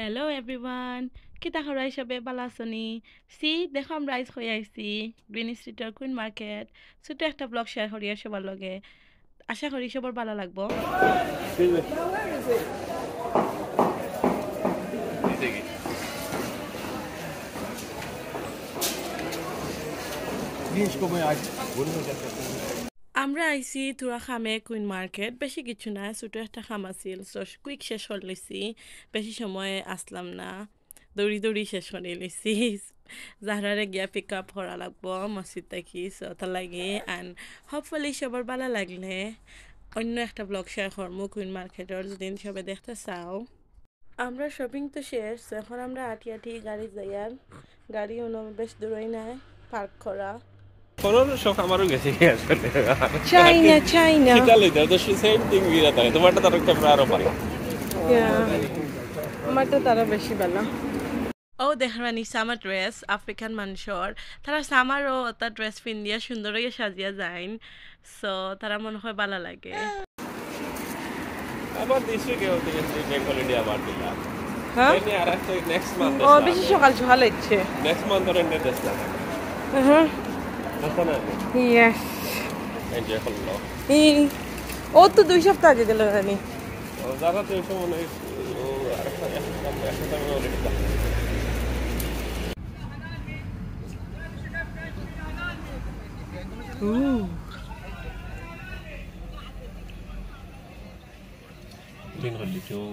Hello everyone. Kita harai shabe balasoni. See, দেখো আমরা আইজ হয়ে আইছি গ্রিন স্ট্রিটের কুইন মার্কেট। ছোট একটা ব্লগ শেয়ার করি সবার লগে। আশা করি সবার ভালো লাগবো। আমরা আইছি তোরা খামে কুইন মার্কেট বেশি কিছু না ছোট একটা খাম আছিল সো কুইক শেষ করে লইছি বেশি সময় আসলাম না দৌড়ি দৌড়ি শেষ করে লইছি জাহরারে গিয়া পিক আপ করা লাগবো মসজিদ থেকে সো তার লাগে অ্যান্ড হোপফুলি সবার ভালো লাগলে অন্য একটা ব্লগ শেয়ার করবো কুইন মার্কেটের যদি সবাই দেখতে চাও আমরা শপিং তো শেষ এখন আমরা আটি আটি গাড়ি যাই আর গাড়ি বেশ দূরই নাই পার্ক করা Color shock আমারও গেছে আসলে China Italy that is same thing উইরা তাই তোমারটা তার একটা আরো পারে আমারটা তারা বেশি ভালো ও দেখারানি সামার ড্রেস আফ্রিকান মানুষের তারা সামারও তার ড্রেস পিন্দিয়া সুন্দর হয়ে সাজিয়া যায় সো তারা মনে হয় ভালো লাগে আবার দিশে কেউ থেকে ব্যাংক হলিডে আবার দিলা হ্যাঁ এনে আর একটা নেক্সট মান্থ ও বেশি সকাল সকাল হচ্ছে নেক্সট মান্থ এর এন্ড ডেস না হ্যাঁ আচ্ছা ইয়েস এনজয় করলো ও তো 2 সপ্তাহ আগে গেল রানি ও জায়গা তো এসে মনে হয় ও আরেকটা একটা অলরেডি Green religion.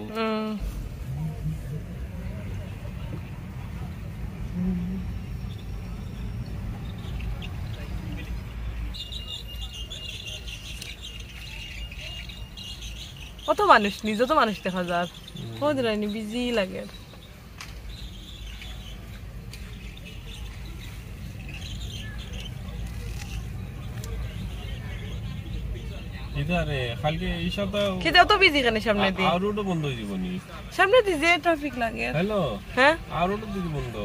কত মানুষ নিজে তো মানুষ দেখা যায় ওদের রানি বিজি লাগে ইদারে কালকে এই সপ্তাহ খেতে তো বিজি কেন সামনে দিয়ে আর রোড বন্ধ হয়ে যাবনি সামনে দিয়ে যে ট্রাফিক লাগে হ্যালো হ্যাঁ আর রোড দিদি বন্ধ